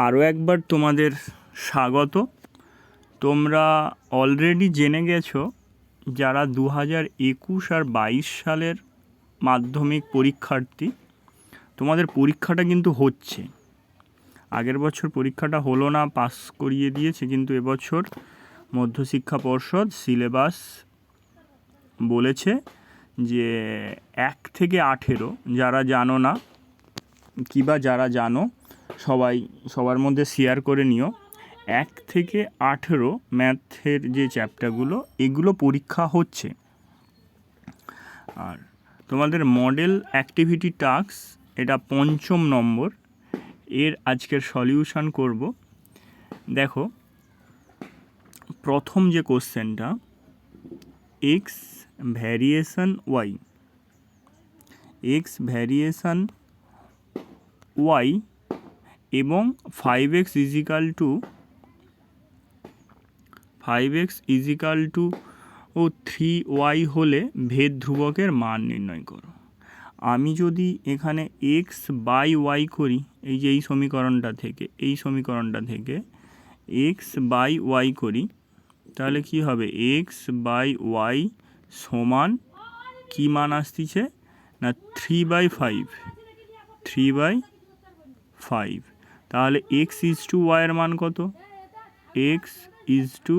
আরও একবার তোমাদের স্বাগত। তোমরা অলরেডি জেনে গেছো যারা 2021 আর 22 সালের মাধ্যমিক পরীক্ষার্থী, তোমাদের পরীক্ষাটা কিন্তু হচ্ছে। আগের বছর পরীক্ষাটা হলো না, পাস করিয়ে দিয়েছে, কিন্তু এবছর মধ্যশিক্ষা পর্ষদ সিলেবাস বলেছে যে 1 থেকে 18, যারা জানো না কিবা যারা জানো সবার মধ্যে শেয়ার করে নিও। 1 থেকে 18 ম্যাথের যে চ্যাপ্টারগুলো, এগুলো পরীক্ষা হচ্ছে। আর তোমাদের মডেল অ্যাক্টিভিটি টাস্ক, এটা 5ম নম্বর, এর আজকের সলিউশন করব। দেখো, প্রথম যে কোশ্চেনটা, x variation y, x variation y এবং 5x ইজিক্যাল টু 3y হলে ভেদ ধ্রুবকের মান নির্ণয় করো। আমি যদি এখানে x বাই ওয়াই করি, এই সমীকরণটা থেকে x বাই ওয়াই করি, তাহলে কি হবে? x বাই ওয়াই সমান কি মান আসতেছে না 3/5, তাহলে x ইজ টু ওয়াই এর মান কত? x ইজ টু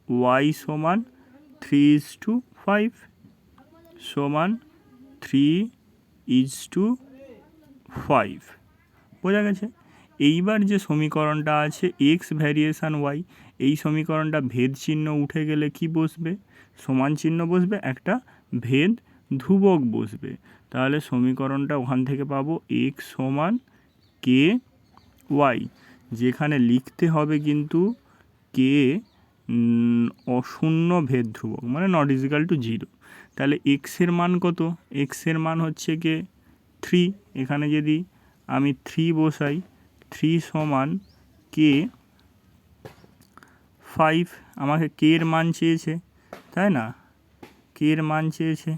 ওয়াই সমান 3:5 সমান 3:5। বোঝা গেছে? এইবার যে সমীকরণটা আছে x ভ্যারিয়েশন ওয়াই, এই সমীকরণটা ভেদ চিহ্ন উঠে গেলে কি বসবে? সমান চিহ্ন বসবে, একটা ভেদ ধ্রুবক বসবে। তাহলে সমীকরণটা ওখান থেকে পাবো x সমান কে ওয়াই, যেখানে লিখতে হবে কিন্তু কে অশূন্য ভেদ ধ্রুবক, মানে নট ইজিক্যাল টু 0। তাহলে এক্সের মান কত? এক্সের মান হচ্ছে কে 3। এখানে যদি আমি 3 বসাই, 3 সমান কে 5। আমাকে কে এর মান চেয়েছে, তাই না? কে এর মান চেয়েছে,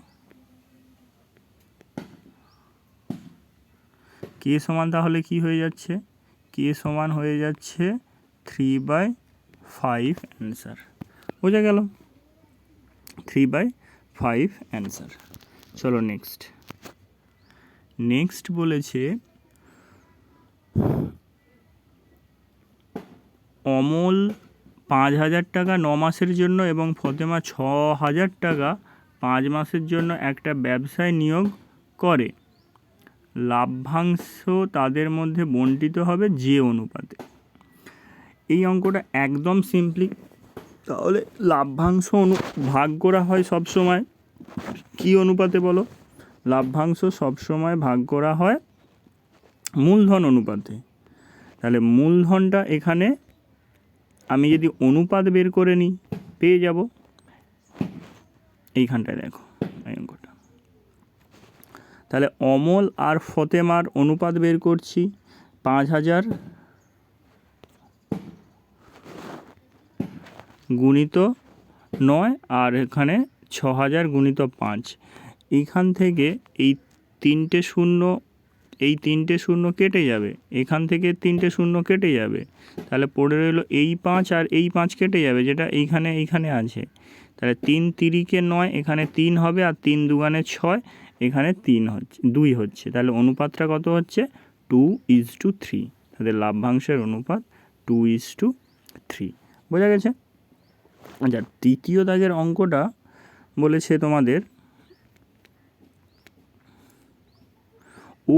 কে সমান তাহলে কি হয়ে যাচ্ছে? কে সমান হয়ে যাচ্ছে 3/5 অ্যান্সার। বোঝা গেল? 3/5 অ্যান্সার। চলো নেক্সট বলেছে অমল 5,000 টাকা 9 মাসের জন্য এবং ফতেমা 6,000 টাকা 5 মাসের জন্য একটা ব্যবসায় নিয়োগ করে। লাভ্যাংশ তাদের মধ্যে বণ্টিত হবে যে অনুপাতে। এই অঙ্কটা একদম সিম্পলি। তাহলে লাভ্যাংশ ভাগ করা হয় সবসময় কি অনুপাতে বলো? লাভ্যাংশ সবসময় ভাগ করা হয় মূলধন অনুপাতে। তাহলে মূলধনটা এখানে আমি যদি অনুপাত বের করে নিই, পেয়ে যাব এইখানটায়। দেখো এই অঙ্কটা, তাহলে অমল আর ফতেমার অনুপাত বের করছি 5,000 গুণিত 9 আর এখানে 6,000 গুণিত 5। এইখান থেকে এই তিনটে শূন্য কেটে যাবে, এখান থেকে 3টে শূন্য কেটে যাবে, তাহলে পড়ে রইলো এই 5 আর এই 5 কেটে যাবে, যেটা এইখানে আছে। তাহলে 3 তিরিকে 9, এখানে 3 হবে, আর 3 দুগুণে 6, এখানে 2 হচ্ছে। তাহলে অনুপাতটা কত হচ্ছে? 2:3। তাদের লাভ্যাংশের অনুপাত 2:3। বোঝা গেছে? আচ্ছা, তৃতীয় দাগের অঙ্কটা বলেছে তোমাদের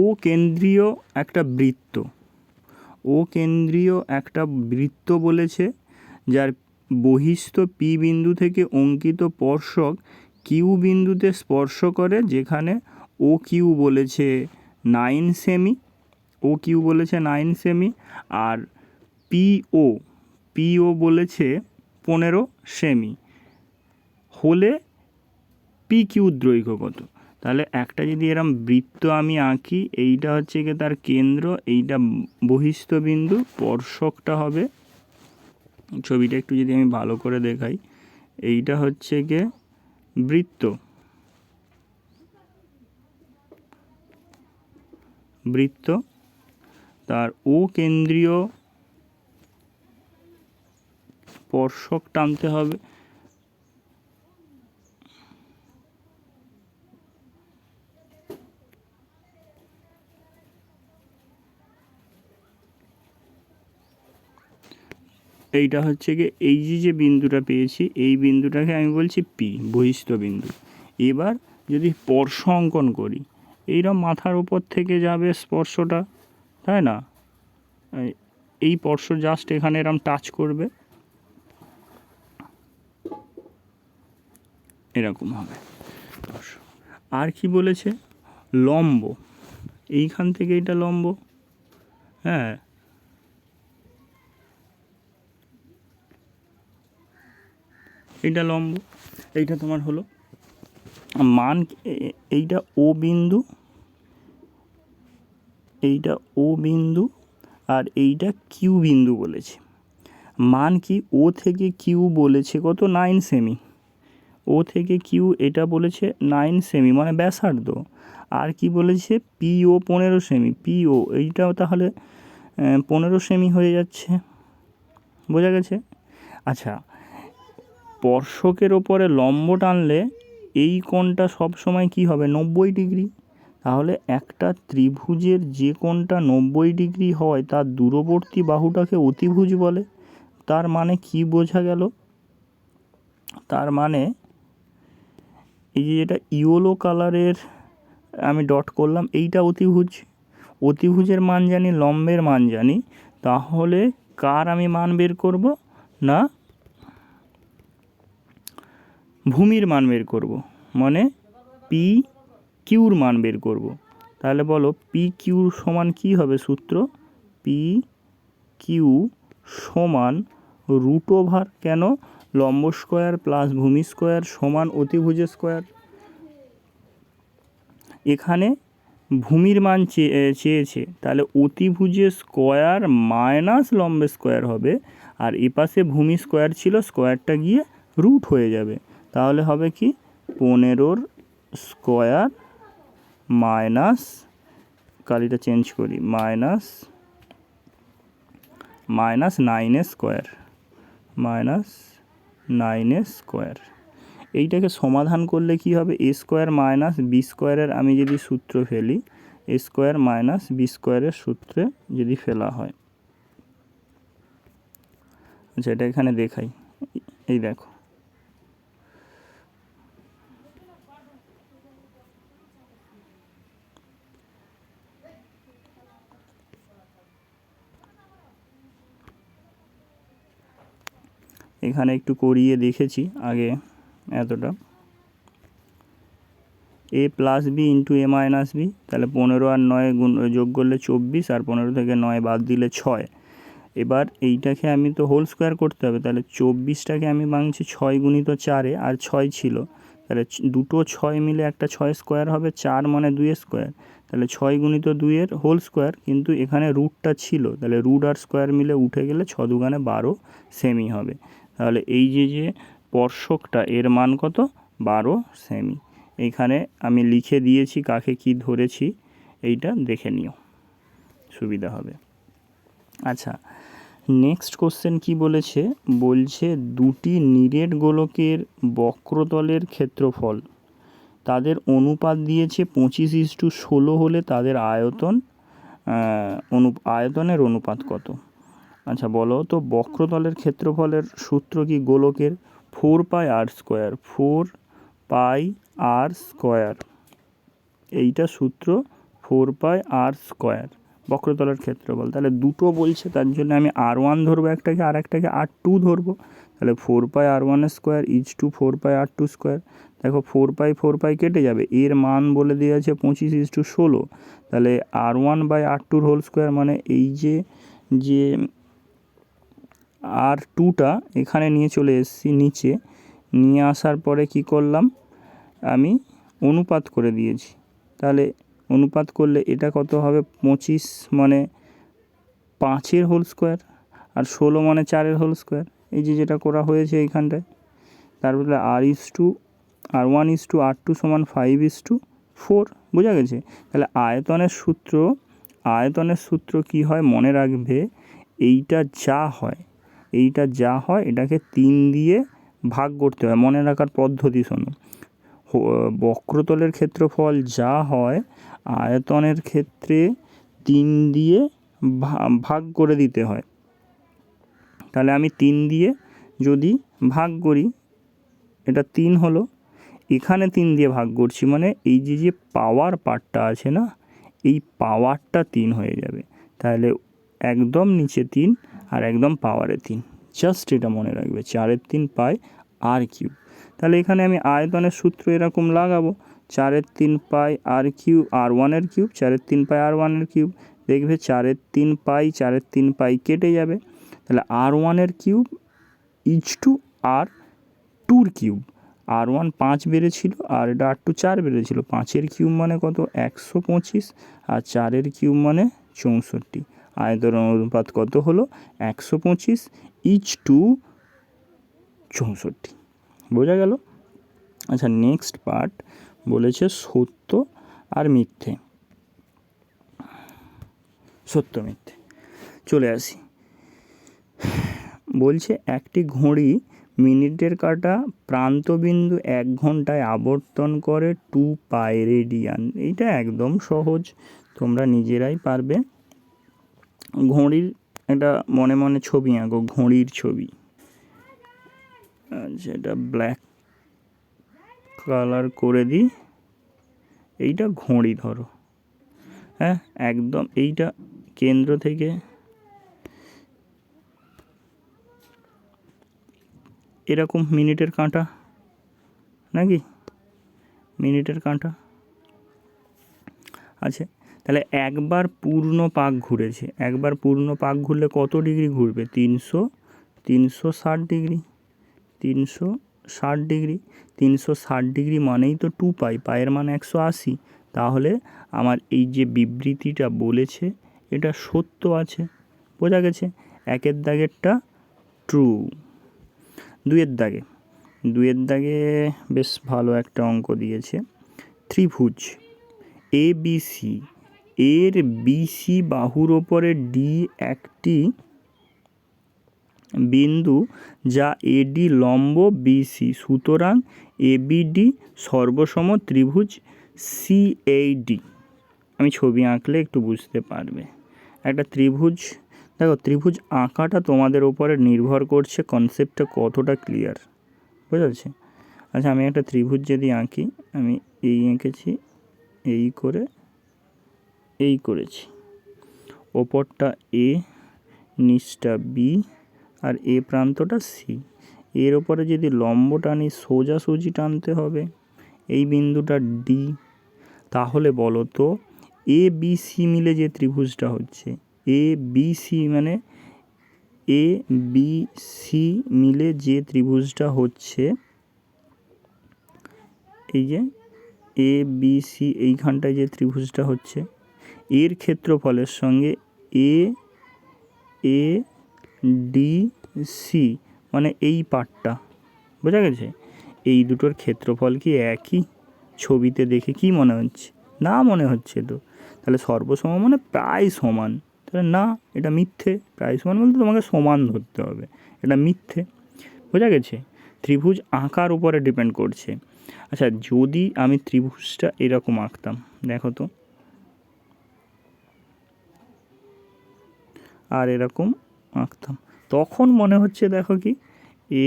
ও কেন্দ্রীয় একটা বৃত্ত বলেছে, যার বহিস্থ পি বিন্দু থেকে অঙ্কিত স্পর্শক কিউ বিন্দুতে স্পর্শ করে, যেখানে ও কিউ বলেছে 9 সেমি, আর পিও বলেছে 15 সেমি হলে পি কিউর দৈর্ঘ্য কত? তাহলে একটা যদি এরম বৃত্ত আমি আঁকি, এইটা হচ্ছে গিয়ে তার কেন্দ্র, এইটা বহিস্থ বিন্দু, স্পর্শকটা হবে, ছবিটা একটু যদি আমি ভালো করে দেখাই, এইটা হচ্ছে গিয়ে বৃত্ত, তার ও কেন্দ্রীয় স্পর্শক টানতে হবে। এইটা হচ্ছে কি, এই যে বিন্দুটা পেয়েছি এই বিন্দুটাকে আমি বলছি পি, বহিস্থ বিন্দু। এবার যদি স্পর্শ অঙ্কন করি, এইরকম মাথার উপর থেকে যাবে স্পর্শটা, তাই না? এই স্পর্শ জাস্ট এখানে এরকম টাচ করবে, এরকম হবে। আর কি বলেছে? লম্ব, এইখান থেকে এটা লম্ব, হ্যাঁ, এইটা লম্ব, এইটা তোমার হলো মান। এইটা ও বিন্দু, এইটা ও বিন্দু, আর এইটা কিউ বিন্দু বলেছে। মান কি? ও থেকে কিউ বলেছে কত? 9 সেমি। ও থেকে কিউ এটা বলেছে 9 সেমি, মানে ব্যাসার্ধ। আর কি বলেছে? পিও 15 সেমি। পিও এইটাও তাহলে 15 সেমি হয়ে যাচ্ছে, বোঝা গেছে? আচ্ছা, স্পর্শকের ওপরে লম্ব টানলে এই কোণটা সবসময় কি হবে? 90 ডিগ্রি। তাহলে একটা ত্রিভুজের যে কোণটা 90 ডিগ্রি হয় তার দূরবর্তী বাহুটাকে অতিভুজ বলে। তার মানে কি বোঝা গেল? তার মানে এই যে যেটা ইয়েলো কালারের আমি ডট করলাম, এইটা অতিভুজ। অতিভুজের মান জানি, লম্বের মান জানি, তাহলে কার আমি মান বের করব? না, ভূমির মান বের করব, মানে পি কিউর মান বের করব। তাহলে বলো পি কিউর সমান কি হবে সূত্র? পি কিউ সমান √, কেন? লম্ব স্কোয়ার প্লাস ভূমি স্কোয়ার সমান অতিভুজের স্কোয়ার। এখানে ভূমির মান চেয়েছে, তাহলে অতিভুজের স্কোয়ার মাইনাস লম্বের স্কোয়ার হবে, আর এপাশে ভূমি স্কোয়ার ছিল, স্কোয়ারটা গিয়ে √ হয়ে যাবে। তাহলে হবে কি? 15 স্কোয়ার মাইনাস, কালিটা চেঞ্জ করি, মাইনাস 9 স্কোয়ার, মাইনাস 9 স্কোয়ার। এইটাকে সমাধান করলে কি হবে? এ স্কোয়ার মাইনাস বি স্কোয়ারের আমি যদি সূত্র ফেলি, এ স্কোয়ার মাইনাস বি স্কোয়ারের সূত্রে যদি ফেলা হয়, আচ্ছা এটা এখানে দেখাই, এই দেখো, এখানে একটু করিয়ে দেখেছি আগে এতটা। এ প্লাস বি ইন্টু এ মাইনাস বি, তাহলে 15 আর 9 যোগ করলে 24, আর 15 থেকে 9 বাদ দিলে 6। এবার এইটাকে আমি তো হোল স্কোয়ার করতে হবে, তাহলে 24টাকে আমি ভাঙছি 6 গুণিত 4-এ, আর 6 ছিল, তাহলে দুটো 6 মিলে একটা 6 স্কোয়ার হবে, 4 মানে 2 স্কোয়ার, তাহলে 6 গুণিত 2-এর হোল স্কোয়ার, কিন্তু এখানে √ ছিল, তাহলে √ আর স্কোয়ার মিলে উঠে গেলে 6 দুগুণে 12 সেমি হবে। তাহলে এই যে স্পর্শকটা এর মান কত? 12 সেমি। এইখানে আমি লিখে দিয়েছি কাকে কি ধরেছি, এইটা দেখে নিও, সুবিধা হবে। আচ্ছা, নেক্সট কোশ্চেন কি বলেছে? বলছে দুটি নিরেট গোলকের বক্রতলের ক্ষেত্রফল, তাদের অনুপাত দিয়েছে 25:16 হলে তাদের আয়তনের অনুপাত কত? আচ্ছা বলো তো, বক্রতলের ক্ষেত্রফলের সূত্র কি গোলকের? 4πr², 4πr², এইটা সূত্র 4πr², বক্রতলের ক্ষেত্রফল। তাহলে দুটো বলছে, তার জন্য আমি r1 ধরবো একটাকে, আর একটাকে r2 ধরবো। তাহলে 4πr1² = 4πr2²। দেখো 4π কেটে যাবে, এর মান বলে দেওয়া আছে 25:16, তাহলে r1/r2 হোল স্কোয়ার, মানে এই যে r2টা এখানে নিয়ে চলে এসেছি, নিচে নিয়ে আসার পরে কি করলাম, আমি অনুপাত করে দিয়েছি। তাহলে অনুপাত করলে এটা কত হবে? 25 মানে 5-এর হোল স্কোয়ার, আর 16 মানে 4-এর হোল স্কোয়ার, এই যে যেটা করা হয়েছে এইখানটায়। তারপরে r1:r2 সমান 5:4, বোঝা গেছে? তাহলে আয়তনের সূত্র কি হয় মনে রাখবে, এইটা যা হয় এইটা যা হয় এটাকে 3 দিয়ে ভাগ করতে হয়। মনে রাখার পদ্ধতি শোনো, বক্রতলের ক্ষেত্রফল যা হয় আয়তনের ক্ষেত্রে 3 দিয়ে ভাগ করে দিতে হয়। তাহলে আমি 3 দিয়ে যদি ভাগ করি, এটা 3 হলো, এখানে 3 দিয়ে ভাগ করছি মানে এই যে পাওয়ার পার্টটা আছে না, এই পাওয়ারটা 3 হয়ে যাবে। তাহলে একদম নিচে 3 আর একদম পাওয়ারে 3, জাস্ট এটা মনে রাখবে, 4-এর 3 পাই আর কিউব। তাহলে এখানে আমি আয়তনের সূত্র এরকম লাগাবো, 4-এর 3 পাই আর কিউব R1-এর কিউব, 4-এর 3 পাই R1-এর কিউব। দেখবে 4-এর 3 পাই 4-এর 3 পাই কেটে যাবে। তাহলে R1-এর কিউব ইজ টু R2-র কিউব। R1 5 বেড়েছিল আর এটা R2 4 বেড়েছিল। 5-এর কিউব মানে কত? 125, আর 4-এর কিউব মানে 64। আয়তনের অনুপাত কত হলো? 125 ইজ টু 64। বোঝা গেল? আচ্ছা, নেক্সট পার্ট বলেছে সত্য আর মিথ্যে। সত্য মিথ্যে চলে আসি। বলছে একটি ঘড়ি মিনিটের কাঁটা প্রান্তবিন্দু 1 ঘন্টায় আবর্তন করে 2 পাই রেডিয়ান। এইটা একদম সহজ, তোমরা নিজেরাই পারবে। ঘড়ির একটা মনে মনে ছবি আঁকো, ঘড়ির ছবি। আচ্ছা, এটা ব্ল্যাক কালার করে দিই। এইটা ঘড়ি ধরো, হ্যাঁ, একদম এইটা কেন্দ্র থেকে এরকম মিনিটের কাঁটা, নাকি মিনিটের কাঁটা আছে। তাহলে একবার পূর্ণ পাক ঘুরেছে, একবার পূর্ণ পাক ঘুরলে কত ডিগ্রি ঘুরবে? 360 ডিগ্রি। 360 ডিগ্রি, 360 ডিগ্রি মানেই তো 2 পাই, পায়ের মান 180। তাহলে আমার এই যে বিবৃতিটা বলেছে এটা সত্য আছে। বোঝা গেছে? 1-এর দাগেরটা ট্রু। 2-এর দাগে বেশ ভালো একটা অঙ্ক দিয়েছে। ত্রিভুজ ABC এর BC বাহুর ওপরে D একটি বিন্দু যা AD লম্ব BC, সুতরাং ABD সর্বসম ত্রিভুজ CAD। আমি ছবি আঁকলে একটু বুঝতে পারবে। একটা ত্রিভুজ, দেখো ত্রিভুজ আঁকাটা তোমাদের ওপরে নির্ভর করছে কনসেপ্টটা কতটা ক্লিয়ার, বুঝা যাচ্ছে? আচ্ছা, আমি একটা ত্রিভুজ যদি আঁকি, আমি এই এঁকেছি, এই করে এই করেছি, ওপরটা A, নিচটা B, আর এ প্রান্তটা C। এর ওপরে যদি লম্ব টানি, সোজাসুজি টানতে হবে এই বিন্দুটা D। তাহলে বলো তো ABC মিলে যে ত্রিভুজটা হচ্ছে, ABC মানে ABC মিলে যে ত্রিভুজটা হচ্ছে, এই যে ABC এইখানটায় যে ত্রিভুজটা হচ্ছে, এর ক্ষেত্রফলের সঙ্গে ADC মানে এই পার্টটা, বোঝা গেছে? এই দুটোর ক্ষেত্রফল কি একই? ছবিতে দেখে কি মনে হচ্ছে? না মনে হচ্ছে তো। তাহলে সর্বসম মানে প্রায় সমান। তাহলে না, এটা মিথ্যে। প্রায় সমান বলতে তোমাকে সমান ধরতে হবে, এটা মিথ্যে। বোঝা গেছে? ত্রিভুজ আঁকার উপরে ডিপেন্ড করছে। আচ্ছা, যদি আমি ত্রিভুজটা এরকম আঁকতাম, দেখো তো, আর এরকম আঁকতাম, তখন মনে হচ্ছে দেখো কি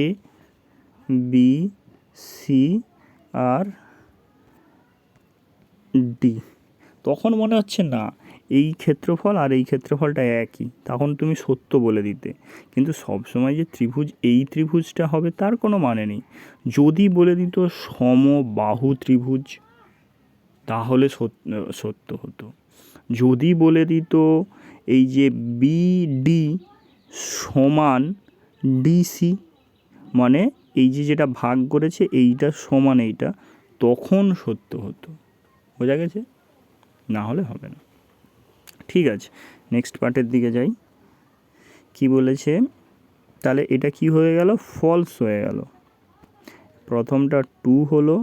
ABC আর D, তখন মনে হচ্ছে না এই ক্ষেত্রফল আর এই ক্ষেত্রফলটা একই, তখন তুমি সত্য বলে দিতে। কিন্তু সবসময় যে ত্রিভুজ এই ত্রিভুজটা হবে তার কোনো মানে নেই। যদি বলে দিত সমবাহু ত্রিভুজ তাহলে সত্য হতো। যদি বলে দিত এই যে BD সমান DC, মানে এই যে যেটা ভাগ করেছে এইটা সমান এইটা, তখন সত্য হতো। বোঝা গেছে? না হলে হবে না। ঠিক আছে, নেক্সট পার্টের দিকে যাই। কি বলেছে? তাহলে এটা কি হয়ে গেল? ফলস হয়ে গেল। প্রথমটা ট্রু হলো,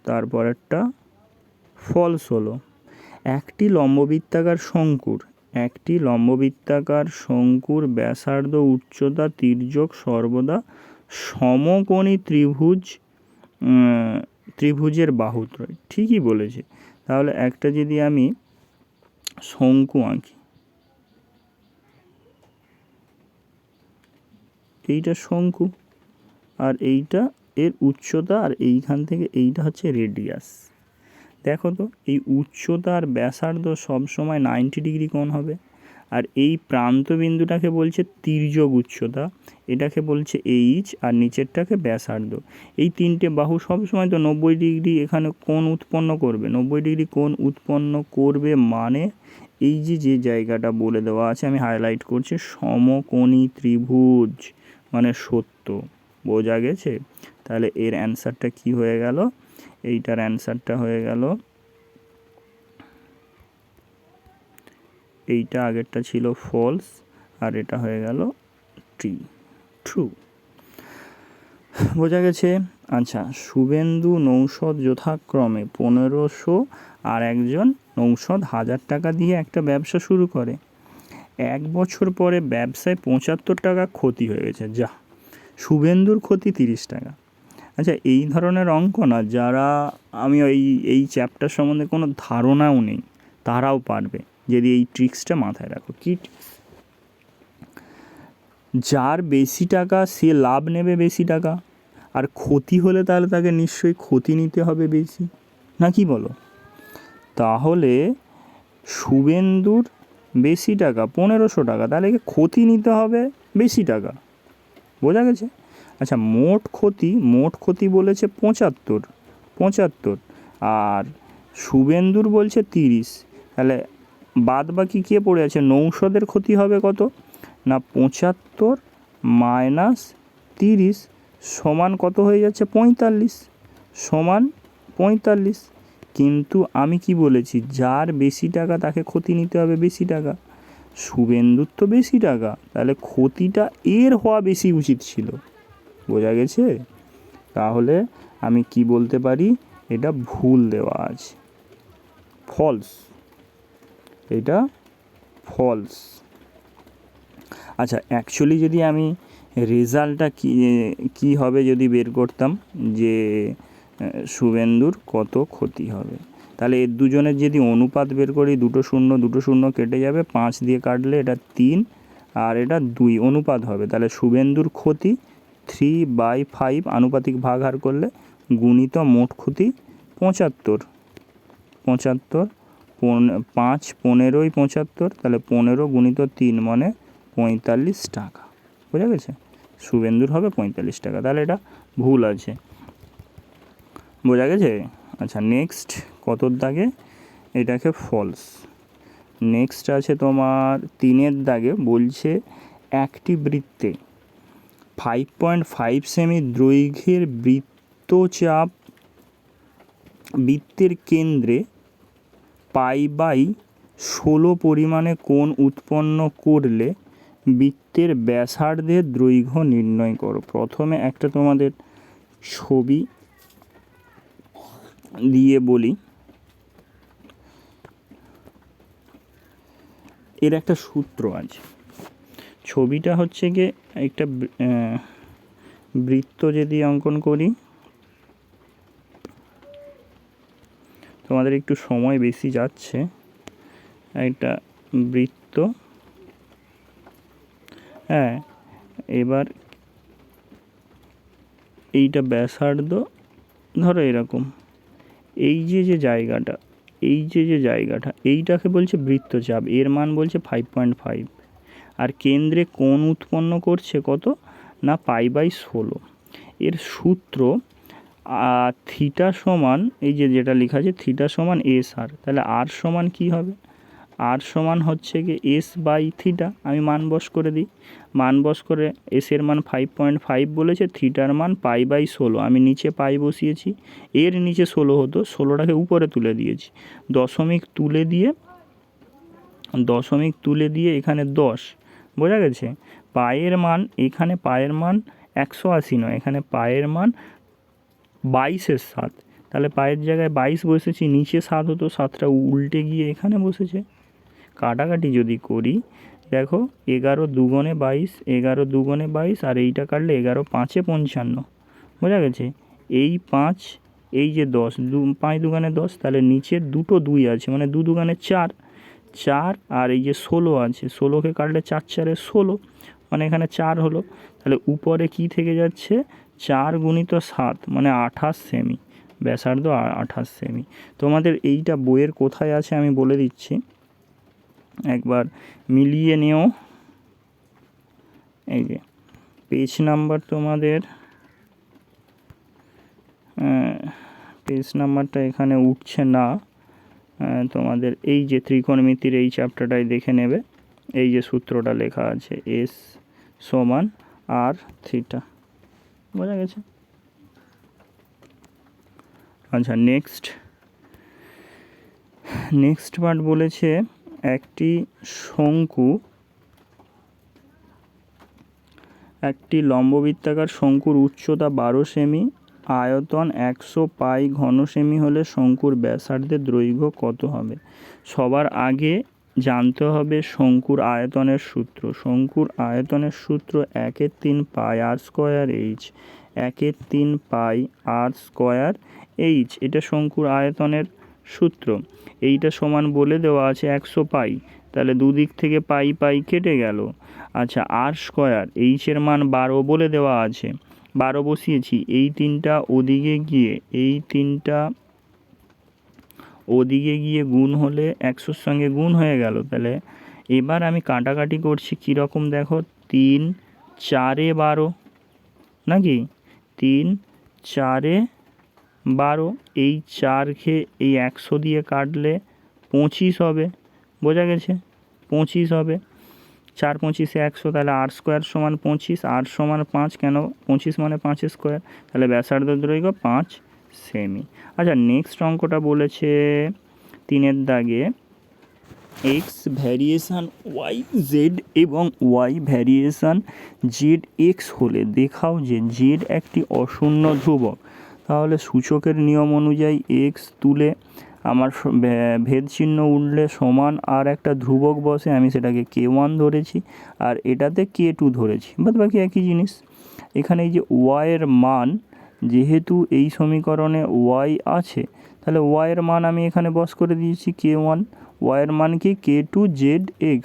তারপরেরটা ফলস হলো। একটি লম্ববৃত্তাকার শঙ্কুর একটি লম্ববৃত্তাকার শঙ্কুর ব্যাসার্ধ উচ্চতা তির্যক সর্বদা সমকোণী ত্রিভুজের বাহুত্রয়। ঠিকই বলেছে। তাহলে একটা যদি আমি শঙ্কু আঁকি, এইটা শঙ্কু আর এইটা এর উচ্চতা, আর এইখান থেকে এইটা হচ্ছে রেডিয়াস। দেখো তো এই উচ্চতা আর ব্যাসার্ধ সবসময় 90 ডিগ্রি কোণ হবে। আর এই প্রান্ত বিন্দুটাকে বলছে তির্যক উচ্চতা, এটাকে বলছে এইচ, আর নিচেরটাকে ব্যাসার্ধ। এই তিনটে বাহু সবসময় তো 90 ডিগ্রি এখানে কোণ উৎপন্ন করবে। 90 ডিগ্রি কোণ উৎপন্ন করবে মানে এই যে জায়গাটা বলে দেওয়া আছে, আমি হাইলাইট করছি, সমকোণী ত্রিভুজ মানে সত্য। বোঝা গেছে? তাহলে এর অ্যান্সারটা কি হয়ে গেল? এইটার অ্যান্সারটা হয়ে গেল, এইটা আগেরটা ছিল ফলস আর এটা হয়ে গেল ট্রু। বোঝা গেছে? আচ্ছা, শুভেন্দু নৌষদ যথাক্রমে 1500 আর একজন নৌষদ 1000 টাকা দিয়ে একটা ব্যবসা শুরু করে। 1 বছর পরে ব্যবসায় 75 টাকা ক্ষতি হয়ে গেছে। যা, শুভেন্দুর ক্ষতি 30 টাকা। আচ্ছা, এই ধরনের অঙ্ক না, যারা আমি এই চ্যাপ্টার সম্বন্ধে কোনো ধারণাও নেই তারাও পারবে যদি এই ট্রিক্সটা মাথায় রাখো। কি ট্রিক্স? যার বেশি টাকা সে লাভ নেবে বেশি টাকা, আর ক্ষতি হলে তাহলে তাকে নিশ্চয়ই ক্ষতি নিতে হবে বেশি, না কি বলো? তাহলে শুভেন্দুর বেশি টাকা 1500 টাকা, তাহলে ক্ষতি নিতে হবে বেশি টাকা। বোঝা গেছে? আচ্ছা, মোট ক্ষতি বলেছে 75, আর শুভেন্দুর বলছে 30। তাহলে বাদ বাকি কে পড়ে আছে? নৌষদের ক্ষতি হবে কত না 75 মাইনাস 30 সমান কত হয়ে যাচ্ছে? 45 সমান 45। কিন্তু আমি কি বলেছি? যার বেশি টাকা তাকে ক্ষতি নিতে হবে বেশি টাকা। শুভেন্দুর তো বেশি টাকা, তাহলে ক্ষতিটা এর হওয়া বেশি উচিত ছিল। বোঝা গেছে? তাহলে আমি কি বলতে পারি? এটা ভুল দেওয়া আছে, ফলস। এটা ফলস। আচ্ছা, অ্যাকচুয়ালি যদি আমি রেজাল্টটা কী হবে যদি বের করতাম যে শুভেন্দুর কত ক্ষতি হবে, তাহলে এর দুজনের যদি অনুপাত বের করি, 2 শূন্য কেটে যাবে, 5 দিয়ে কাটলে এটা 3 আর এটা 2 অনুপাত হবে। তাহলে শুভেন্দুর ক্ষতি 3/5 আনুপাতিক ভাগ হার করলে গুণিত মোট ক্ষতি 75। 5 15ই 75, তাহলে 15 গুণিত 3 মানে 45 টাকা। বোঝা গেছে? শুভেন্দুর হবে 45 টাকা, তাহলে এটা ভুল আছে। বোঝা গেছে? আচ্ছা, নেক্সট কতর দাগে? এটাকে ফলস। নেক্সট আছে তোমার 3-এর দাগে, বলছে একটি বৃত্তে 5.5 সেমি দৈর্ঘ্যের বৃত্তের কেন্দ্রে π/16 পরিমাণে কোণ উৎপন্ন করলে বৃত্তের ব্যাসার্ধের দৈর্ঘ্য নির্ণয় করো। প্রথমে একটা তোমাদের ছবি দিয়ে বলি, এর একটা সূত্র আছে। ছবিটা হচ্ছে গিয়ে একটা বৃত্ত যদি অঙ্কন করি, তোমাদের একটু সময় বেশি যাচ্ছে। একটা বৃত্ত, হ্যাঁ, এবার এইটা ব্যাসার্ধ ধরো এরকম। এই যে জায়গাটা এইটাকে বলছে বৃত্তচাপ, এর মান বলছে 5.5, আর কেন্দ্রে কোণ উৎপন্ন করছে কত না π/16। এর সূত্র থিটা সমান, এই যেটা লেখা আছে থিটা সমান SR, তাহলে আর সমান কি হবে? আর সমান হচ্ছে কি S/θ। আমি মান বস করে দিই, মান বস করে এসের মান 5.5 বলেছে, থিটার মান π/16, আমি নিচে পাই বসিয়েছি, এর নিচে 16 হতো, 16টাকে উপরে তুলে দিয়েছি, দশমিক তুলে দিয়ে এখানে 10। বোঝা গেছে? পায়ের মান, এখানে পায়ের মান 180 নয়, এখানে পায়ের মান 22-এর 7, তাহলে পায়ের জায়গায় 22 বসেছি, নিচে 7 হতো, 7টা উল্টে গিয়ে এখানে বসেছে, কাটাকাটি যদি করি, দেখো 11 দুগুণে 22, 11 দুগুণে 22, আর এইটা কাটলে 11 5 55, বোঝা গেছে। এই 5, এই যে 10, 5 দুগুণে 10, তাহলে নিচে দুটো 2 আছে, মানে 2 দুগুণে 4, 4, আর এই যে 16 আছে, 16কে কাটলে 4 4 16, মানে এখানে 4 হলো। তাহলে উপরে কি থেকে যাচ্ছে, 4 গুণিত 7, মানে 28 সেমি, ব্যাসার্ধ 28 সেমি। তোমাদের এইটা বইয়ের কোথায় আছে আমি বলে দিচ্ছি, একবার মিলিয়ে নিও। এই যে পেজ নাম্বার, তোমাদের পেজ নাম্বারটা এখানে উঠছে না, তোমাদের এই যে ত্রিকোণমিতির এই চ্যাপ্টারটাই দেখে নেবে। এই যে সূত্রটা লেখা আছে, এস সমান আর থিটা, বোঝা গেছে। আচ্ছা, নেক্সট পার্ট বলেছে একটি লম্ববৃত্তাকার শঙ্কুর উচ্চতা 12 সেমি, আয়তন 100 পাই ঘন সেমি হলে শঙ্কুর ব্যাসার্ধের দৈর্ঘ্য কত হবে? সবার আগে জানতে হবে শঙ্কুর আয়তনের সূত্র। শঙ্কুর আয়তনের সূত্র 1/3 পাই আর স্কোয়ার এইচ, 1/3 পাই আর স্কোয়ার এইচ, এটা শঙ্কুর আয়তনের সূত্র। এইটা সমান বলে দেওয়া আছে 100 পাই, তাহলে দুদিক থেকে পাই পাই কেটে গেল। আচ্ছা, আর স্কোয়ার এইচের মান 12 বলে দেওয়া আছে, 12 বসিয়েছি। এই 3টা ওদিকে গিয়ে গুণ হলে 100-র সঙ্গে গুণ হয়ে গেল। তাহলে এবার আমি কাটাকাটি করছি কীরকম দেখো, 3 4 12 নাকি, 3 4 12, এই 4কে এই 100 দিয়ে কাটলে 25 হবে, বোঝা গেছে, 25 হবে। 4 25 100, তাহলে আর স্কোয়ার সমান 25, আর সমান 5, কেন 25 মানে 5 স্কোয়ার, তাহলে ব্যাসার্ধ দৈর্ঘ্য 5 সেমি। আচ্ছা, নেক্সট অঙ্কটা বলেছে 3-এর দাগে এক্স ভ্যারিয়েশান ওয়াই জেড এবং ওয়াই ভ্যারিয়েশান জেড এক্স হলে দেখাও যে জেড একটি অশূন্য ধ্রুবক। তাহলে সূচকের নিয়ম অনুযায়ী এক্স তুলে আমার ভেদ চিহ্ন উঠলে সমান আর একটা ধ্রুবক বসে, আমি সেটাকে K1 ধরেছি, আর এটাতে K2 ধরেছি, বাদ বাকি একই জিনিস। এখানে এই যে ওয়াইয়ের মান, যেহেতু এই সমীকরণে ওয়াই আছে, তাহলে ওয়াইয়ের মান আমি এখানে বস করে দিয়েছি K1, ওয়াইয়ের মান কি K2 ZX,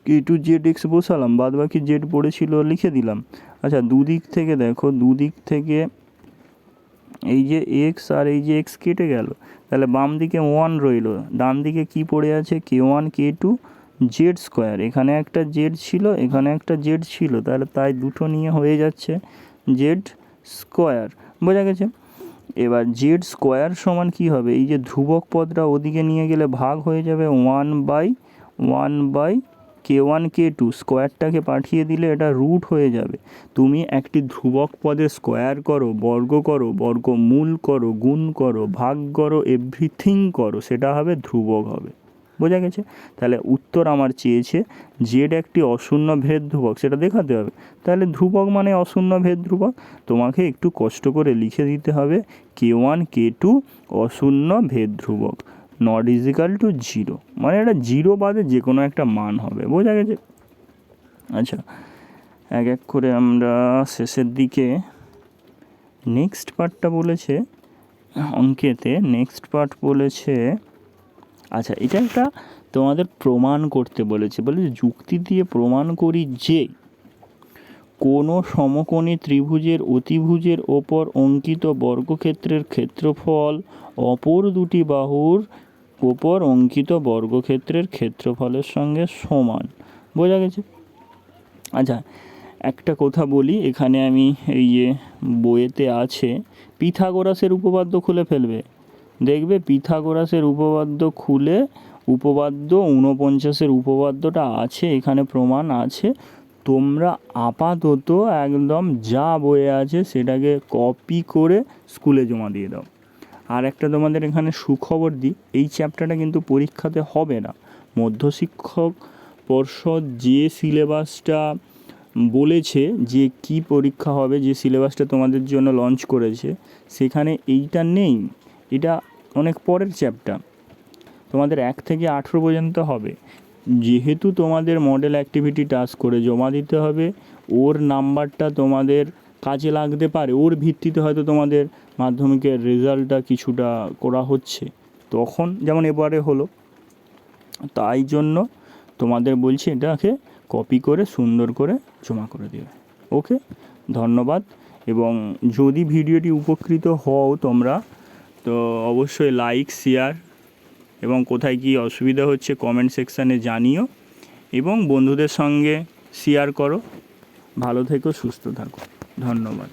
K2 ZX বসালাম, বাদ বাকি জেড পড়েছিল লিখে দিলাম। আচ্ছা, দুদিক থেকে দেখো, দুদিক থেকে এই যে এক্স আর এই যে এক্স কেটে গেল, তাহলে বাম দিকে 1 রইল, ডান দিকে কি পড়ে আছে, K1 K2 জেড স্কোয়ার, এখানে একটা জেড ছিল, এখানে একটা জেড ছিল, তাহলে তাই দুটো নিয়ে হয়ে যাচ্ছে জেড স্কোয়ার, বোঝা গেছে। এবার জেড স্কোয়ার সমান কি হবে, এই যে ধ্রুবক পদটা ওদিকে নিয়ে গেলে ভাগ হয়ে যাবে 1/1 K1 K2, স্কোয়ারটাকে পাঠিয়ে দিলে এটা রুট হয়ে যাবে। তুমি একটি ধ্রুবক পদে স্কোয়ার করো, বর্গমূল করো, গুণ করো, ভাগ করো, এভরিথিং করো, সেটা হবে ধ্রুবক হবে, বোঝা গেছে। তাহলে উত্তর আমার চেয়েছে জেড একটি অশূন্য ভেদ ধ্রুবক, সেটা দেখাতে হবে। তাহলে ধ্রুবক মানে অশূন্য ভেদ ধ্রুবক, তোমাকে একটু কষ্ট করে লিখে দিতে হবে K1 K2 অশূন্য ভেদ ধ্রুবক, নট ইজিক্যাল টু 0, মানে এটা 0 বাদে যে কোনো একটা মান হবে, বোঝা গেছে। আচ্ছা, এক এক করে আমরা শেষের দিকে নেক্সট পার্টটা বলেছে অঙ্কেতে, নেক্সট পার্ট বলেছে, আচ্ছা এটা একটা তোমাদের প্রমাণ করতে বলেছে, যুক্তি দিয়ে প্রমাণ করি যে কোনো সমকোণী ত্রিভুজের অতিভুজের ওপর অঙ্কিত বর্গক্ষেত্রের ক্ষেত্রফল অপর দুটি বাহুর ওপর অঙ্কিত বর্গক্ষেত্রের ক্ষেত্রফলের সঙ্গে সমান, বোঝা গেছে। আচ্ছা, একটা কথা বলি, এখানে আমি এই যে বইয়েতে আছে, পিথাগোরাসের উপপাদ্য খুলে ফেলবে, দেখবে পিথাগোরাসের উপপাদ্য খুলে উপপাদ্য 49-এর উপপাদ্যটা আছে, এখানে প্রমাণ আছে। তোমরা আপাতত একদম যা বইয়ে আছে সেটাকে কপি করে স্কুলে জমা দিয়ে দাও। আর একটা তোমাদের এখানে সুখবর দিই, এই চ্যাপ্টারটা কিন্তু পরীক্ষাতে হবে না। মধ্যশিক্ষক পর্ষদ যে সিলেবাসটা বলেছে যে কি পরীক্ষা হবে, যে সিলেবাসটা তোমাদের জন্য লঞ্চ করেছে, সেখানে এইটা নেই, এটা অনেক পরের চ্যাপ্টার। তোমাদের 1 থেকে 18 পর্যন্ত হবে। যেহেতু তোমাদের মডেল অ্যাক্টিভিটি টাস্ক করে জমা দিতে হবে, ওর নাম্বারটা তোমাদের কাজে লাগতে পারে, ওর ভিত্তিতে হয়তো তোমাদের মাধ্যমিকের রেজাল্টটা কিছুটা করা হচ্ছে, তখন যেমন এবারে হলো। তাই জন্য তোমাদের বলছি এটাকে কপি করে সুন্দর করে জমা করে দেবে। ওকে, ধন্যবাদ। এবং যদি ভিডিওটি উপকৃত হও তোমরা, তো অবশ্যই লাইক, শেয়ার এবং কোথায় কী অসুবিধা হচ্ছে কমেন্ট সেকশানে জানিও এবং বন্ধুদের সঙ্গে শেয়ার করো। ভালো থেকো, সুস্থ থাকো, ধন্যবাদ।